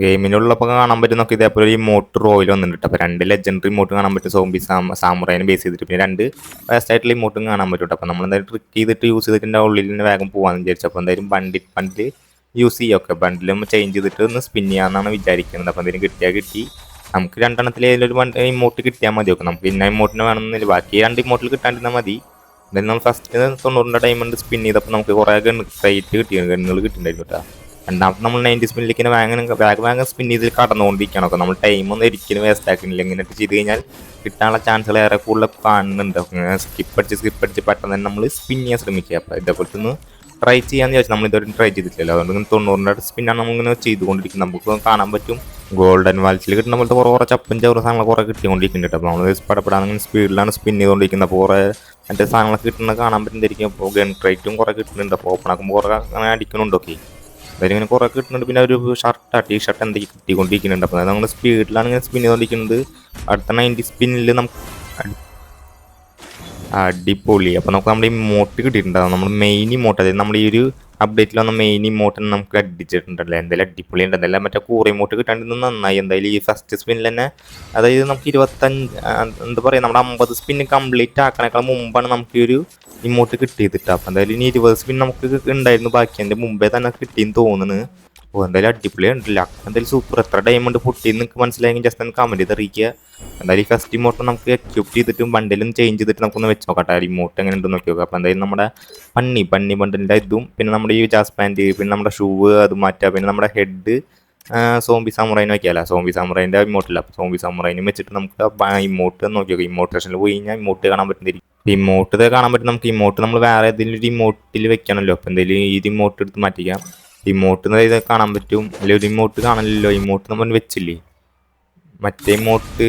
ഗെയിമിനുള്ളപ്പോൾ കാണാൻ പറ്റുന്നൊക്കെ ഇതേപോലെ ഒരു ഇമോട്ട് റോയിൽ വന്നിട്ടുണ്ട്. അപ്പോൾ 2 ലെജൻഡറി ഇമോട്ട് കാണാൻ പറ്റും, സോംബി സാമുറായിനെ ബേസ് ചെയ്തിട്ട്. പിന്നെ 2 വേസ്റ്റ് ആയിട്ടുള്ള ഇമോട്ടും കാണാൻ പറ്റും. അപ്പോൾ നമ്മൾ എന്തായാലും ട്രിക്ക് ചെയ്തിട്ട് യൂസ് ചെയ്തിട്ട് ഉള്ളിൽ തന്നെ വേഗം പോകാമെന്ന് വിചാരിച്ചു. അപ്പോൾ എന്തായാലും ബണ്ടിൽ യൂസ് ചെയ്യുക. ബണ്ടിലും ചേഞ്ച് ചെയ്തിട്ട് ഒന്ന് സ്പിൻ ചെയ്യാമെന്നാണ് വിചാരിക്കുന്നത്. അപ്പോൾ എന്തെങ്കിലും കിട്ടിയാൽ കിട്ടി. നമുക്ക് 2 എണ്ണത്തിൽ ഏതൊരു ഇമോട്ട് കിട്ടിയാൽ മതി. നമുക്ക് ഇന്ന ഇമോട്ടിന് വേണമെന്നില്ല, ബാക്കി 2 ഇമോട്ടിൽ കിട്ടാണ്ടിരുന്നാൽ മതി. എന്തായാലും നമ്മൾ ഫസ്റ്റ് 90 ഡയമണ്ട് സ്പിൻ ചെയ്തപ്പോൾ നമുക്ക് കുറേ ക്രൈറ്റ് കിട്ടിയിരുന്നു, ഗണ്ണുകൾ കിട്ടിയിട്ടുണ്ടായിരുന്നു കേട്ടോ. രണ്ടാമത്തെ നമ്മൾ 90 സ്പിന്നിലേക്ക് വേഗം സ്പിൻ ചെയ്ത് കടന്നുകൊണ്ടിരിക്കണം. നമ്മൾ ടൈമൊന്നും ഒരിക്കലും വേസ്റ്റ് ആക്കുന്നില്ല. ഇങ്ങനെയൊക്കെ ചെയ്ത് കഴിഞ്ഞാൽ കിട്ടാനുള്ള ചാൻസുകൾ ഏറെ കൂടുതൽ കാണുന്നുണ്ട്. സ്കിപ്പ് അടിച്ച് പെട്ടെന്ന് തന്നെ നമ്മൾ സ്പിൻ ചെയ്യാൻ ശ്രമിക്കുക. അപ്പോൾ ഇതേപോലത്തെ ഒന്ന് ട്രൈ ചെയ്യാന്ന് ചോദിച്ചാൽ നമ്മൾ ഇതുവരെ ട്രൈ ചെയ്തിട്ടില്ല. അതുകൊണ്ട് 90 സ്പിന്നാണ് നമ്മളിങ്ങനെ ചെയ്തുകൊണ്ടിരിക്കുന്നത്. നമുക്ക് കാണാൻ പറ്റും ഗോൾഡൻ വാൽസിൽ കിട്ടുന്ന പോലത്തെ കുറേ ചപ്പും ചവറ് സാധനങ്ങൾ കുറേ കിട്ടിക്കൊണ്ടിരിക്കുന്നുണ്ട്. അപ്പോൾ നമ്മൾ പടപ്പെടാൻ സ്പീഡിലാണ് സ്പിൻ ചെയ്തുകൊണ്ടിരിക്കുന്നത്. അപ്പോൾ കുറേ മറ്റേ സാധനങ്ങളൊക്കെ കിട്ടുന്നത് കാണാൻ പറ്റുന്നതായിരിക്കും. അപ്പോൾ ഗൺ ക്രൈറ്റും കുറേ കിട്ടുന്നുണ്ട്. അപ്പോൾ ഓപ്പൺ ആക്കുമ്പോൾ കുറേ അങ്ങനെ അടിക്കുന്നുണ്ടൊക്കെ അതായത് ഇങ്ങനെ കുറേ കിട്ടുന്നുണ്ട്. പിന്നെ ഒരു ടീഷർട്ട് എന്തൊക്കെ കിട്ടിക്കൊണ്ടിരിക്കുന്നുണ്ട്. അപ്പോൾ അതായത് നമ്മൾ സ്പീഡിലാണ് ഇങ്ങനെ സ്പിൻ ചെയ്തുകൊണ്ടിരിക്കുന്നത്. അടുത്ത 90 സ്പിന്നിൽ നമുക്ക് അടിപൊളി. അപ്പോൾ നമുക്ക് നമ്മുടെ ഇമോട്ട് കിട്ടിയിട്ടുണ്ടാകും. നമ്മൾ മെയിൻ ഇമോട്ട്, അതായത് നമ്മുടെ ഈ ഒരു അപ്ഡേറ്റിൽ വന്ന മെയിൻ ഇമോട്ടിന് നമുക്ക് അടിച്ചിട്ടുണ്ടല്ലോ. എന്തായാലും അടിപൊളി ഉണ്ട്. എന്തായാലും മറ്റേ കൂറ ഇമോട്ട് കിട്ടാണ്ടിരുന്നത് നന്നായി. എന്തായാലും ഈ ഫസ്റ്റ് സ്പിന്നിൽ തന്നെ, അതായത് നമുക്ക് 25 എന്താ പറയുക, നമ്മുടെ 50 സ്പിന്ന് കംപ്ലീറ്റ് ആക്കണേക്കാൾ മുമ്പാണ് നമുക്ക് ഈ ഒരു ഇമോട്ട് കിട്ടിയതിട്ട്. അപ്പം എന്തായാലും ഇനി 20 സ്പിൻ നമുക്ക് ഉണ്ടായിരുന്നു ബാക്കി. എൻ്റെ മുമ്പേ തന്നെ കിട്ടിയെന്ന് തോന്നുന്നു. അപ്പോൾ എന്തായാലും അടിപൊളി ഉണ്ടല്ല, എന്തായാലും സൂപ്പർ. എത്ര ഡയമണ്ട് പൊട്ടിയെന്ന് നിങ്ങൾക്ക് മനസ്സിലായെങ്കിൽ ജസ്റ്റ് ഒന്ന് കമൻറ്റ് ചെയ്ത് അറിയിക്കുക. എന്തായാലും ഈ ഫസ്റ്റ് ഇമോട്ട് നമുക്ക് എക്യൂപ്പ് ചെയ്തിട്ടും ബണ്ടിലും ചേഞ്ച് ചെയ്തിട്ട് നമുക്കൊന്ന് വെച്ച് നോക്കട്ടെ. ഇമോട്ട് എങ്ങനെ ഉണ്ടെന്ന് നോക്കി നോക്കാം. അപ്പോൾ എന്തായാലും നമ്മുടെ പന്നി ബണ്ടിൻ്റെ ഇതും, പിന്നെ നമ്മുടെ ഈ ജാസ് പാൻറ്റ്, പിന്നെ നമ്മുടെ ഷൂ അത് മാറ്റുക, പിന്നെ നമ്മുടെ ഹെഡ് സോംബി സാമുറായിന് വയ്ക്കാമല്ല. സോംബി സാമുറായിൻ്റെ ഇമോട്ടില്ല. അപ്പോൾ സോംബി സാമുറായിനും വെച്ചിട്ട് നമുക്ക് ഇമോട്ട് നോക്കി നോക്കാം. ഇമോട്ട് സെഷനിൽ പോയി കഴിഞ്ഞാൽ ഇമോട്ട് കാണാൻ പറ്റുന്നതായിരിക്കും. ഇമോട്ട് കാണാൻ പറ്റും. നമുക്ക് ഇമോട്ട് നമ്മൾ വേറെ ഏതെങ്കിലും ഒരു ഇമോട്ടിൽ വെക്കണമല്ലോ. അപ്പോൾ എന്തായാലും ഈ ഇമോട്ട് എടുത്ത് മാറ്റിക്കാം. ഇമോട്ട് ഇത് കാണാൻ പറ്റും. അല്ലെങ്കിൽ ഒരു ഇമോട്ട് കാണാനല്ലോ, ഇമോട്ട് നമ്മൾ വെച്ചില്ലേ, മറ്റേ ഇമോട്ട്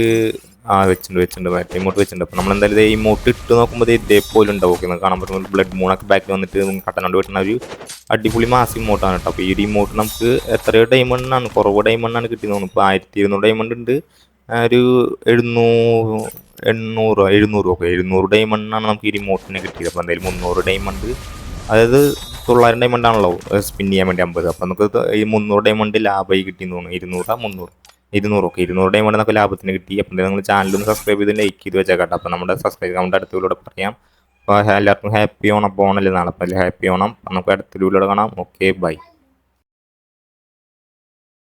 വെച്ചിട്ടുണ്ട് മറ്റേ ഇമോട്ട് വെച്ചിട്ടുണ്ട്. അപ്പോൾ നമ്മൾ എന്തായാലും ഈ ഇമോട്ട് ഇട്ട് നോക്കുമ്പോൾ ഇതേപോലെ ഉണ്ടാവും. ഓക്കെ, കാണാൻ പറ്റും. ബ്ലഡ് മൂണൊക്കെ ബാക്കിൽ വന്നിട്ട് കട്ടനോട് വെട്ടുന്ന ഒരു അടിപൊളി മാസ് ഇമോട്ടാണ് കേട്ടോ. അപ്പോൾ ഈ ഒരു ഇമോട്ട് നമുക്ക് എത്രയോ ഡയമണ്ടാണ്, കുറവ് ഡയമണ്ടാണ് കിട്ടിയെന്ന് തോന്നുന്നു. ഇപ്പോൾ 1200 ഡയമണ്ട് ഉണ്ട്. ഒരു 700 ഡയമണ്ടാണ് നമുക്ക് ഈ റിമോട്ടിന് കിട്ടിയത്. അപ്പോൾ എന്തായാലും 300 ഡയമണ്ട്, അതായത് 900 ഡയമണ്ടാണല്ലോ സ്പിൻ ചെയ്യാൻ വേണ്ടി 50. അപ്പോൾ നമുക്ക് ഈ 300 ഡയമണ്ട് ലാഭമായി കിട്ടിയെന്ന് തോന്നുന്നു. 200 ഡയമണ്ട് നമുക്ക് ലാഭത്തിന് കിട്ടി. അപ്പോൾ നിങ്ങൾ ചാനലൊന്ന് സബ്സ്ക്രൈബ് ചെയ്ത് ലൈക്ക് ചെയ്ത് വെച്ചേക്കാം. അപ്പോൾ നമ്മുടെ സബ്സ്ക്രൈബ് കൗണ്ട് അടുത്തതിലൂടെ പറയാം. അപ്പോൾ എല്ലാവർക്കും ഹാപ്പി ഓണം. അപ്പോൾ ഓണല്ലേ നാളെ, അപ്പോൾ ഹാപ്പി ഓണം. നമുക്ക് അടുത്തതിലൂടെ കാണാം. Okay, by.